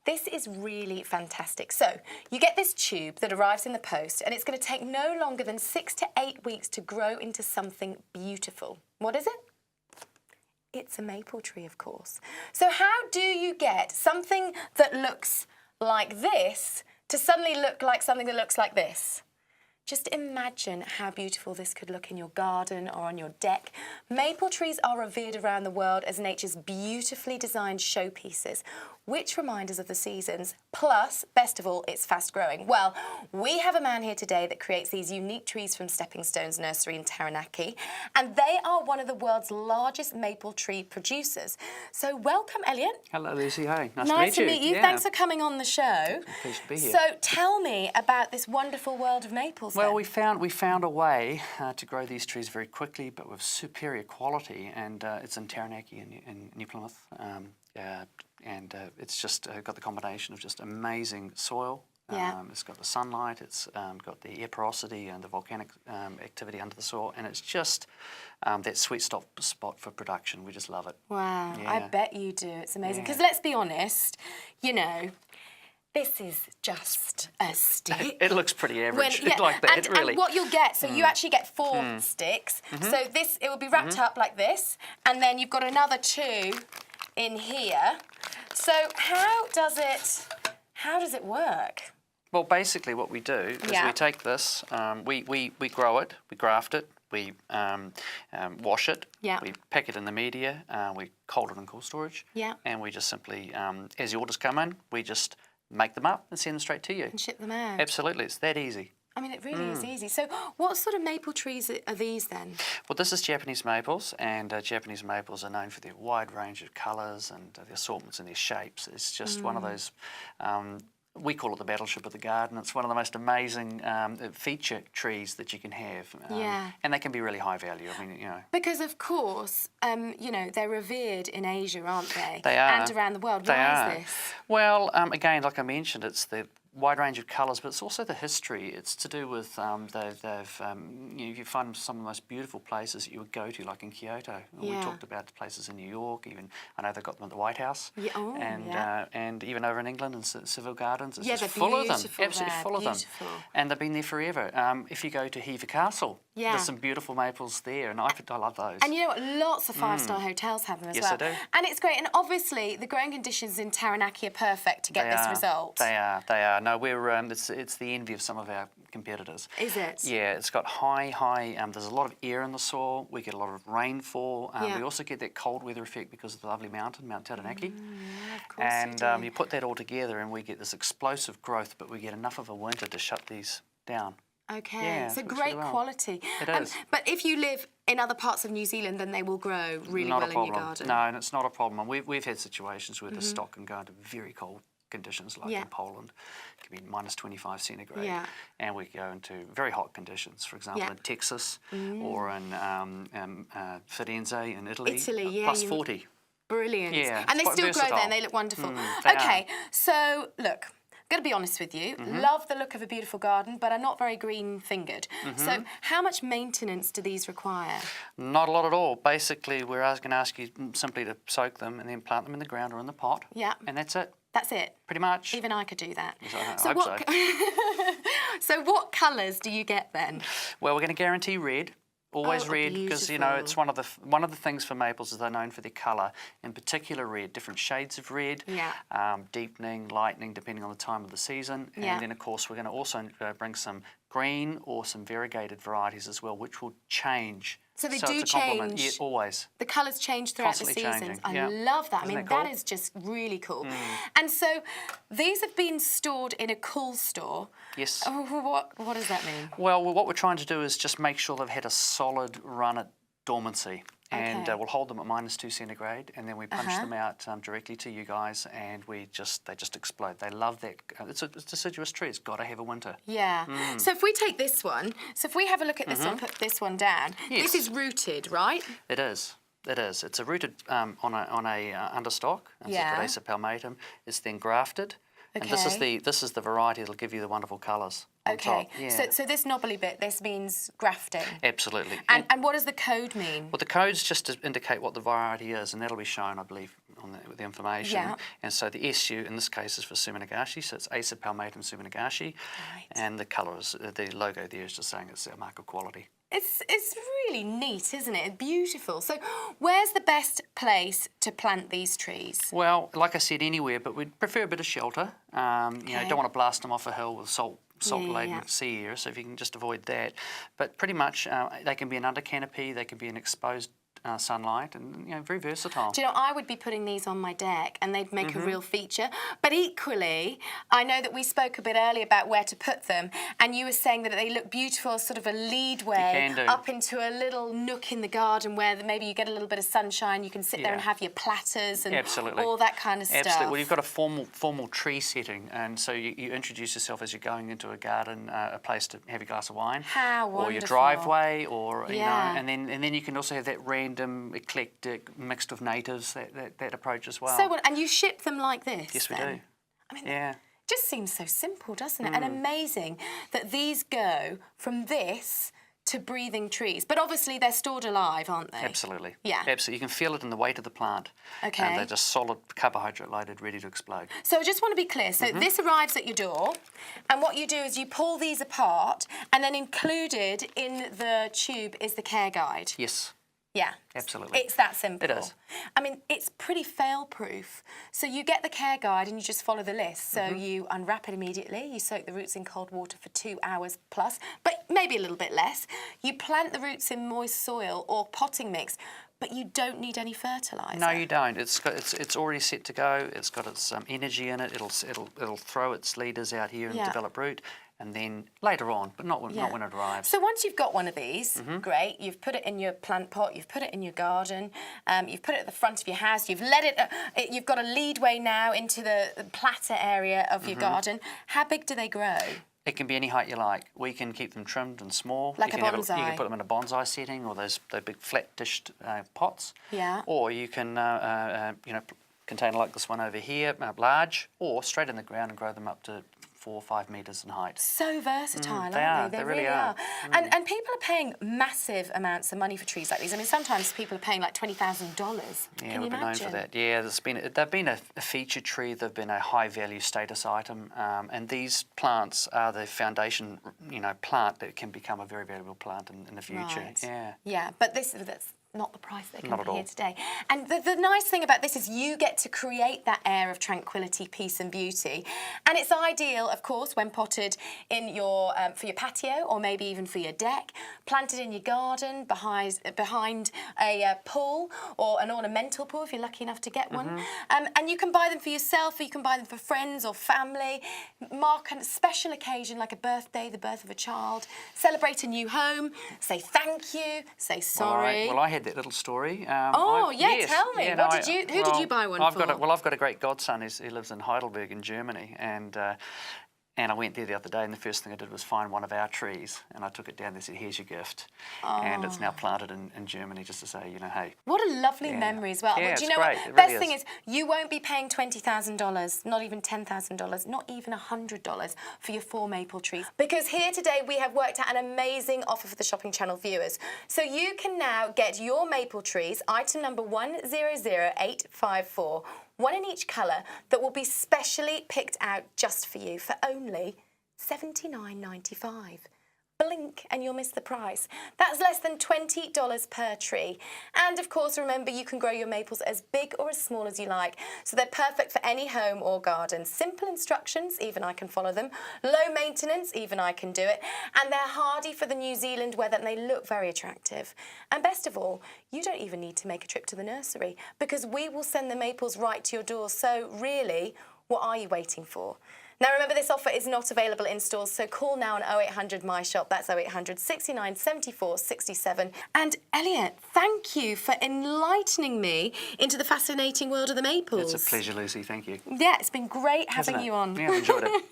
This is really fantastic. So you get this tube that arrives in the post, and it's going to take no longer than 6 to 8 weeks to grow into something beautiful. What is it? It's a maple tree, of course. So how do you get something that looks like this to suddenly look like something that looks like this? Just imagine how beautiful this could look in your garden or on your deck. Maple trees are revered around the world as nature's beautifully designed showpieces, which remind us of the seasons. Plus, best of all, it's fast growing. Well, we have a man here today that creates these unique trees from Stepping Stones Nursery in Taranaki, and they are one of the world's largest maple tree producers. So welcome, Elliot. Hello, Lucy. Hi. Nice to meet you. Yeah. Thanks for coming on the show. Pleased to be here. So tell me about this wonderful world of maples. Well, then. we found a way to grow these trees very quickly, but with superior quality, and it's in Taranaki in New Plymouth. It's just got the combination of just amazing soil. Yeah. It's got the sunlight, it's got the air porosity and the volcanic activity under the soil, and it's just that sweet spot for production. We just love it. Wow, Yeah. I bet you do. It's amazing. Yeah. Because let's be honest, you know, this is just a stick. It looks pretty average, like that, really. And what you'll get, so you actually get 4 sticks. So this, it will be wrapped up like this, and then you've got another 2 in here. So how does it work? Well, basically what we do is we take this, we grow it, we graft it, we wash it, we pack it in the media, we cold it in cool storage, and we just simply, as the orders come in, we just make them up and send them straight to you. And ship them out. Absolutely, it's that easy. I mean, it really is easy. So what sort of maple trees are these then? Well, this is Japanese maples, and Japanese maples are known for their wide range of colours and the assortments and their shapes. It's just one of those, we call it the battleship of the garden. It's one of the most amazing feature trees that you can have. And they can be really high value. I mean, you know. Because of course, you know, they're revered in Asia, aren't they? They are. And around the world. They Why are. is this? Well, again, like I mentioned, it's the wide range of colours, but it's also the history. It's to do with you find some of the most beautiful places that you would go to, like in Kyoto. We talked about the places in New York. Even I know they've got them at the White House. And even over in England in Seville Gardens, it's just full of them. Absolutely full of them. And they've been there forever. If you go to Hever Castle, there's some beautiful maples there, and I love those. And you know what? Lots of five-star hotels have them as well. Yes, they do. And it's great. And obviously, the growing conditions in Taranaki are perfect to get this result. They are. No, we're it's the envy of some of our competitors. Is it? Yeah, it's got high. There's a lot of air in the soil. We get a lot of rainfall. We also get that cold weather effect because of the lovely mountain, Mount Taranaki. Of course And you put that all together, and we get this explosive growth, but we get enough of a winter to shut these down. Okay, Yeah, so it great really well. quality. It is. But if you live in other parts of New Zealand, then they will grow really Not well a in your problem. garden. No, and it's not a problem. And we've had situations where the stock can go into very cold conditions, like in Poland, it can be minus 25 centigrade, and we go into very hot conditions, for example in Texas or in Firenze in Italy, plus 40. Brilliant. Yeah, and they it's still quite grow there versatile. and they look wonderful. They Okay, so look, I'm going to be honest with you, love the look of a beautiful garden, but I'm not very green-fingered. So how much maintenance do these require? Not a lot at all. Basically, we're going to ask you simply to soak them and then plant them in the ground or in the pot. Yeah. And that's it. That's it? Pretty much. Even I could do that. Yes, I hope so. So what colours do you get then? Well, we're going to guarantee red. Always red, because you know it's one of the things for maples is they're known for their colour. In particular, red, different shades of red, deepening, lightening, depending on the time of the season. And then, of course, we're going to also bring some green or some variegated varieties as well, which will change. So they it's do a complement. change. Yeah, always. The colours change throughout Constantly the seasons. changing. I love that. Isn't I mean, that cool? that is just really cool. And so these have been stored in a cool store. Yes. What does that mean? Well, what we're trying to do is just make sure they've had a solid run at dormancy. And we'll hold them at minus 2 centigrade, and then we punch them out directly to you guys, and they just explode. They love that. It's a deciduous tree. It's got to have a winter. Yeah. So if we take this one, so if we have a look at this one, put this one down, this is rooted, right? It is. It is. It's rooted on a understock. It's Rhodiosa palmatum. It's then grafted. And this is the variety that'll give you the wonderful colours on top. Yeah. So this knobbly bit, this means grafting. Absolutely. And what does the code mean? Well, the codes just to indicate what the variety is, and that'll be shown, I believe, with the information. Yeah. And so the SU in this case is for Suminagashi, so it's Acer palmatum Suminagashi. Right. And the colour is, the logo there is just saying it's our mark of quality. It's really neat, isn't it? Beautiful. So where's the best place to plant these trees? Well, like I said, anywhere, but we'd prefer a bit of shelter. You know, don't want to blast them off a hill with salt-laden sea air, so if you can just avoid that. But pretty much they can be an under canopy, they can be an exposed sunlight, and you know, very versatile. Do you know, I would be putting these on my deck and they'd make a real feature. But equally, I know that we spoke a bit earlier about where to put them, and you were saying that they look beautiful as sort of a leadway up into a little nook in the garden where maybe you get a little bit of sunshine, you can sit there and have your platters and all that kind of stuff. Absolutely. Well, you've got a formal tree setting, and so you introduce yourself as you're going into a garden, a place to have your glass of wine. How wonderful. Or your driveway, or, you know, and then you can also have that random, eclectic, mixed with natives, that approach as well. So, and you ship them like this? Yes, we then? do. I mean, yeah. just seems so simple, doesn't it? And amazing that these go from this to breathing trees. But obviously they're stored alive, aren't they? Absolutely. Yeah. Absolutely. You can feel it in the weight of the plant. Okay. And they're just solid, carbohydrate loaded, ready to explode. So I just want to be clear. So this arrives at your door, and what you do is you pull these apart, and then included in the tube is the care guide. Yes. Yeah. Absolutely. It's that simple. It is. I mean, it's pretty fail-proof. So you get the care guide and you just follow the list. So you unwrap it immediately, you soak the roots in cold water for 2 hours plus, but maybe a little bit less. You plant the roots in moist soil or potting mix, but you don't need any fertiliser. No, you don't. It's already set to go. It's got its energy in it. It'll throw its leaders out here and develop root. And then later on, but not when it arrives. So once you've got one of these, great, you've put it in your plant pot, you've put it in your garden, you've put it at the front of your house, you've let it, you've got a leadway now into the platter area of your garden. How big do they grow? It can be any height you like. We can keep them trimmed and small. Like you a can bonsai. You can put them in a bonsai setting, or those big flat-dished pots. Yeah. Or you can, you know, container like this one over here, large, or straight in the ground and grow them up to 4 or 5 metres in height. So versatile, aren't they? They really are. And people are paying massive amounts of money for trees like these. I mean, sometimes people are paying like $20,000. Yeah, Can you we've been known for imagine? that. Yeah, they've been a feature tree. They've been a high-value status item, and these plants are the foundation, you know, plant that can become a very valuable plant in the future. Right. Yeah. Yeah, but that's not the price they're Not going at to be here all. today. And the nice thing about this is you get to create that air of tranquility, peace and beauty. And it's ideal, of course, when potted in your for your patio or maybe even for your deck, planted in your garden, behind a pool or an ornamental pool if you're lucky enough to get one. And you can buy them for yourself, or you can buy them for friends or family, mark a special occasion like a birthday, the birth of a child, celebrate a new home, say thank you, say sorry. Well, I had that little story. Yes. Tell me. Yeah, Who did you buy one for? I've got a great godson who lives in Heidelberg in Germany, and I went there the other day, and the first thing I did was find one of our trees, and I took it down. They said, "Here's your gift," and it's now planted in Germany, just to say, you know, hey. What a lovely memory as well. Yeah, But do you it's know great. what? It Best really thing is, you won't be paying $20,000, not even $10,000, not even $100 for your 4 maple trees. Because here today we have worked out an amazing offer for the Shopping Channel viewers. So you can now get your maple trees, item number 100854, one in each colour, that will be specially picked out just for you for only $79.95. Blink and you'll miss the price. That's less than $20 per tree. And of course, remember, you can grow your maples as big or as small as you like. So they're perfect for any home or garden. Simple instructions, even I can follow them. Low maintenance, even I can do it. And they're hardy for the New Zealand weather, and they look very attractive. And best of all, you don't even need to make a trip to the nursery, because we will send the maples right to your door. So really, what are you waiting for? Now, remember, this offer is not available in stores, so call now on 0800 My Shop. That's 0800 69 74 67. And Elliot, thank you for enlightening me into the fascinating world of the maples. It's a pleasure, Lucy. Thank you. Yeah, it's been great having you on. Yeah, I've enjoyed it.